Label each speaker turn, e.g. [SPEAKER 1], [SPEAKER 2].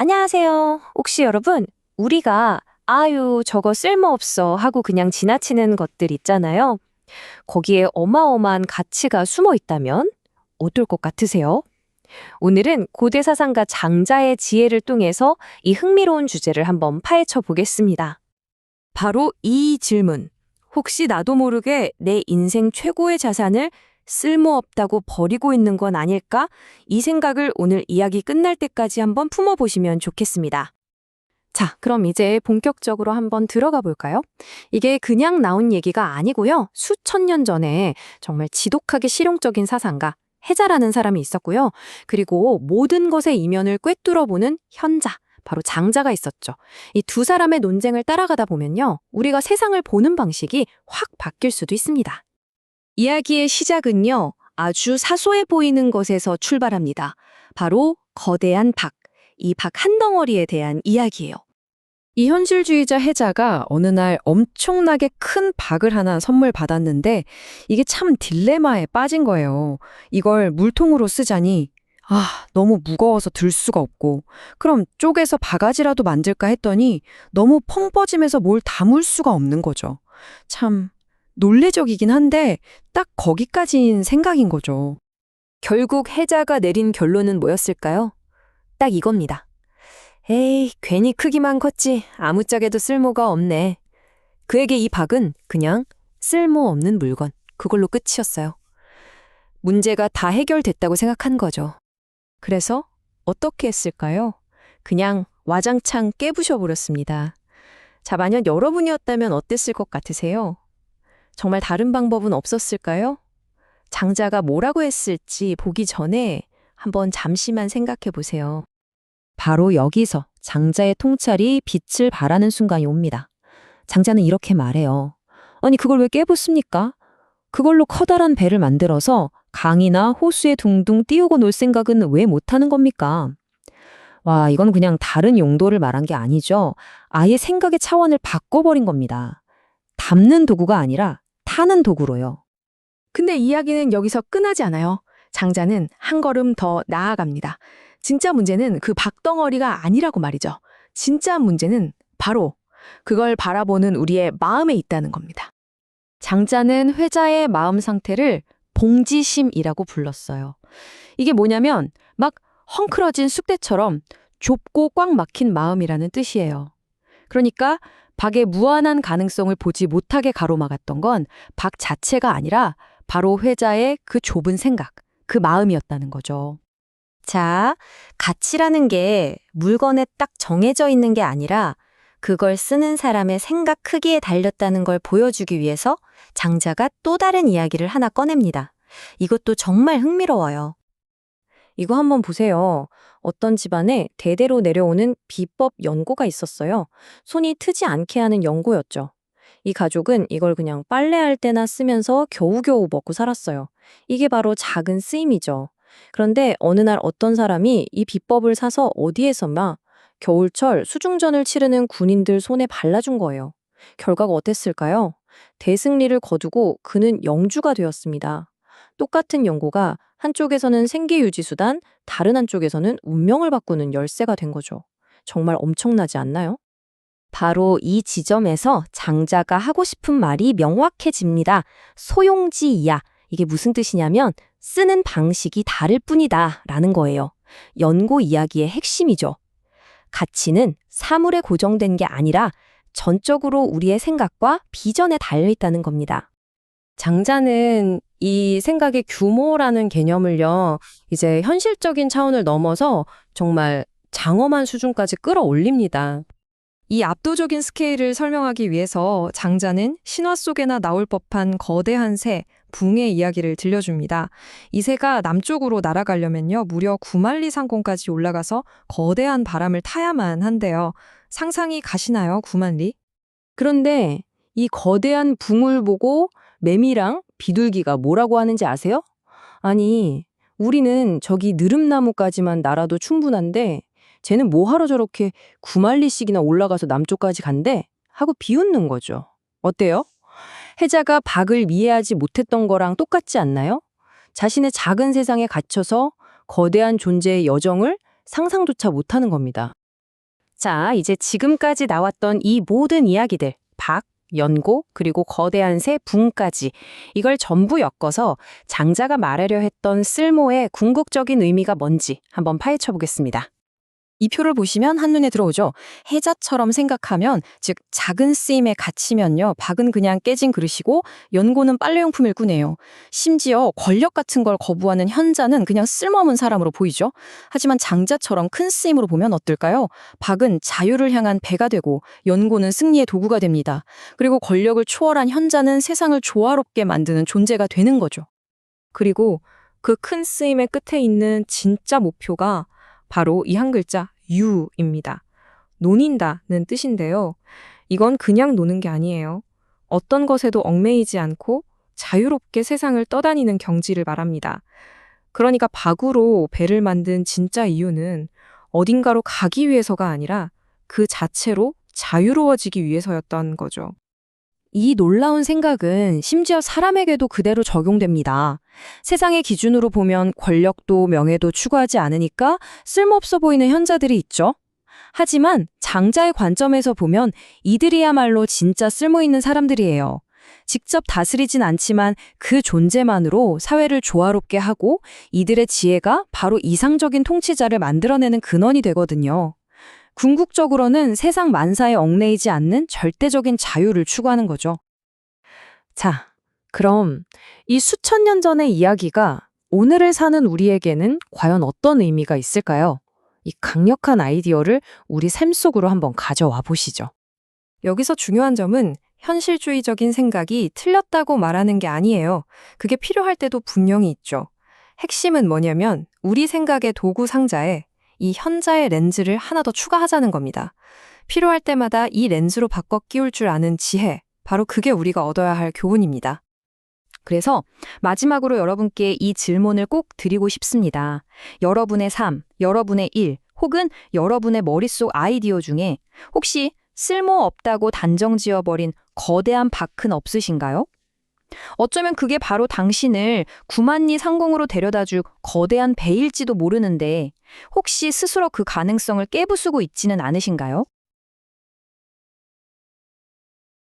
[SPEAKER 1] 안녕하세요. 혹시 여러분, 우리가 아유, 저거 쓸모없어 하고 그냥 지나치는 것들 있잖아요. 거기에 어마어마한 가치가 숨어 있다면 어떨 것 같으세요? 오늘은 고대 사상가 장자의 지혜를 통해서 이 흥미로운 주제를 한번 파헤쳐 보겠습니다. 바로 이 질문. 혹시 나도 모르게 내 인생 최고의 자산을 쓸모없다고 버리고 있는 건 아닐까? 이 생각을 오늘 이야기 끝날 때까지 한번 품어보시면 좋겠습니다. 자, 그럼 이제 본격적으로 한번 들어가 볼까요? 이게 그냥 나온 얘기가 아니고요. 수천 년 전에 정말 지독하게 실용적인 사상가, 해자라는 사람이 있었고요. 그리고 모든 것의 이면을 꿰뚫어보는 현자, 바로 장자가 있었죠. 이 두 사람의 논쟁을 따라가다 보면요. 우리가 세상을 보는 방식이 확 바뀔 수도 있습니다. 이야기의 시작은요. 아주 사소해 보이는 것에서 출발합니다. 바로 거대한 박, 이 박 한 덩어리에 대한 이야기예요.
[SPEAKER 2] 이 현실주의자 해자가 어느 날 엄청나게 큰 박을 하나 선물 받았는데 이게 참 딜레마에 빠진 거예요. 이걸 물통으로 쓰자니 너무 무거워서 들 수가 없고 그럼 쪼개서 바가지라도 만들까 했더니 너무 펑퍼짐해서 뭘 담을 수가 없는 거죠. 참 논리적이긴 한데 딱 거기까지인 생각인 거죠.
[SPEAKER 1] 결국 해자가 내린 결론은 뭐였을까요? 딱 이겁니다. 에이, 괜히 크기만 컸지 아무짝에도 쓸모가 없네. 그에게 이 박은 그냥 쓸모없는 물건, 그걸로 끝이었어요. 문제가 다 해결됐다고 생각한 거죠. 그래서 어떻게 했을까요? 그냥 와장창 깨부셔버렸습니다. 자, 만약 여러분이었다면 어땠을 것 같으세요? 정말 다른 방법은 없었을까요? 장자가 뭐라고 했을지 보기 전에 한번 잠시만 생각해 보세요. 바로 여기서 장자의 통찰이 빛을 발하는 순간이 옵니다. 장자는 이렇게 말해요. 아니, 그걸 왜 깨부숩니까? 그걸로 커다란 배를 만들어서 강이나 호수에 둥둥 띄우고 놀 생각은 왜 못하는 겁니까? 와, 이건 그냥 다른 용도를 말한 게 아니죠. 아예 생각의 차원을 바꿔버린 겁니다. 담는 도구가 아니라 타는 도구로요.
[SPEAKER 3] 근데 이야기는 여기서 끝나지 않아요. 장자는 한 걸음 더 나아갑니다. 진짜 문제는 그 박덩어리가 아니라고 말이죠. 진짜 문제는 바로 그걸 바라보는 우리의 마음에 있다는 겁니다.
[SPEAKER 2] 장자는 회자의 마음 상태를 봉지심이라고 불렀어요. 이게 뭐냐면 막 헝클어진 쑥대처럼 좁고 꽉 막힌 마음이라는 뜻이에요. 그러니까 박의 무한한 가능성을 보지 못하게 가로막았던 건 박 자체가 아니라 바로 회자의 그 좁은 생각, 그 마음이었다는 거죠.
[SPEAKER 1] 자, 가치라는 게 물건에 딱 정해져 있는 게 아니라 그걸 쓰는 사람의 생각 크기에 달렸다는 걸 보여주기 위해서 장자가 또 다른 이야기를 하나 꺼냅니다. 이것도 정말 흥미로워요. 이거 한번 보세요. 어떤 집안에 대대로 내려오는 비법 연고가 있었어요. 손이 트지 않게 하는 연고였죠. 이 가족은 이걸 그냥 빨래할 때나 쓰면서 겨우겨우 먹고 살았어요. 이게 바로 작은 쓰임이죠. 그런데 어느 날 어떤 사람이 이 비법을 사서 어디에선가 겨울철 수중전을 치르는 군인들 손에 발라준 거예요. 결과가 어땠을까요? 대승리를 거두고 그는 영주가 되었습니다. 똑같은 연고가 한쪽에서는 생계유지수단, 다른 한쪽에서는 운명을 바꾸는 열쇠가 된 거죠. 정말 엄청나지 않나요? 바로 이 지점에서 장자가 하고 싶은 말이 명확해집니다. 소용지이야. 이게 무슨 뜻이냐면 쓰는 방식이 다를 뿐이다 라는 거예요. 연고 이야기의 핵심이죠. 가치는 사물에 고정된 게 아니라 전적으로 우리의 생각과 비전에 달려있다는 겁니다.
[SPEAKER 2] 장자는 이 생각의 규모라는 개념을요, 이제 현실적인 차원을 넘어서 정말 장엄한 수준까지 끌어올립니다. 이 압도적인 스케일을 설명하기 위해서 장자는 신화 속에나 나올 법한 거대한 새, 붕의 이야기를 들려줍니다. 이 새가 남쪽으로 날아가려면요, 무려 9만리 상공까지 올라가서 거대한 바람을 타야만 한대요. 상상이 가시나요, 9만리?
[SPEAKER 1] 그런데 이 거대한 붕을 보고 매미랑 비둘기가 뭐라고 하는지 아세요? 아니, 우리는 저기 느릅나무까지만 날아도 충분한데 쟤는 뭐하러 저렇게 9만리씩이나 올라가서 남쪽까지 간대? 하고 비웃는 거죠. 어때요? 해자가 박을 이해하지 못했던 거랑 똑같지 않나요? 자신의 작은 세상에 갇혀서 거대한 존재의 여정을 상상조차 못하는 겁니다. 자, 이제 지금까지 나왔던 이 모든 이야기들, 박, 연고, 그리고 거대한 새, 붕까지 이걸 전부 엮어서 장자가 말하려 했던 쓸모의 궁극적인 의미가 뭔지 한번 파헤쳐 보겠습니다.
[SPEAKER 4] 이 표를 보시면 한눈에 들어오죠. 해자처럼 생각하면, 즉 작은 쓰임에 갇히면요, 박은 그냥 깨진 그릇이고 연고는 빨래용품일 뿐이에요. 심지어 권력 같은 걸 거부하는 현자는 그냥 쓸모없는 사람으로 보이죠. 하지만 장자처럼 큰 쓰임으로 보면 어떨까요? 박은 자유를 향한 배가 되고 연고는 승리의 도구가 됩니다. 그리고 권력을 초월한 현자는 세상을 조화롭게 만드는 존재가 되는 거죠.
[SPEAKER 2] 그리고 그 큰 쓰임의 끝에 있는 진짜 목표가 바로 이 한 글자 유입니다. 논인다는 뜻인데요. 이건 그냥 노는 게 아니에요. 어떤 것에도 얽매이지 않고 자유롭게 세상을 떠다니는 경지를 말합니다. 그러니까 박으로 배를 만든 진짜 이유는 어딘가로 가기 위해서가 아니라 그 자체로 자유로워지기 위해서였던 거죠.
[SPEAKER 4] 이 놀라운 생각은 심지어 사람에게도 그대로 적용됩니다. 세상의 기준으로 보면 권력도 명예도 추구하지 않으니까 쓸모없어 보이는 현자들이 있죠. 하지만 장자의 관점에서 보면 이들이야말로 진짜 쓸모 있는 사람들이에요. 직접 다스리진 않지만 그 존재만으로 사회를 조화롭게 하고 이들의 지혜가 바로 이상적인 통치자를 만들어내는 근원이 되거든요. 궁극적으로는 세상 만사에 얽매이지 않는 절대적인 자유를 추구하는 거죠.
[SPEAKER 1] 자, 그럼 이 수천 년 전의 이야기가 오늘을 사는 우리에게는 과연 어떤 의미가 있을까요? 이 강력한 아이디어를 우리 삶 속으로 한번 가져와 보시죠.
[SPEAKER 2] 여기서 중요한 점은 현실주의적인 생각이 틀렸다고 말하는 게 아니에요. 그게 필요할 때도 분명히 있죠. 핵심은 뭐냐면 우리 생각의 도구 상자에 이 현자의 렌즈를 하나 더 추가하자는 겁니다. 필요할 때마다 이 렌즈로 바꿔 끼울 줄 아는 지혜, 바로 그게 우리가 얻어야 할 교훈입니다.
[SPEAKER 4] 그래서 마지막으로 여러분께 이 질문을 꼭 드리고 싶습니다. 여러분의 삶, 여러분의 일, 혹은 여러분의 머릿속 아이디어 중에 혹시 쓸모없다고 단정 지어버린 거대한 박은 없으신가요? 어쩌면 그게 바로 당신을 구만리 상공으로 데려다줄 거대한 배일지도 모르는데 혹시 스스로 그 가능성을 깨부수고 있지는 않으신가요?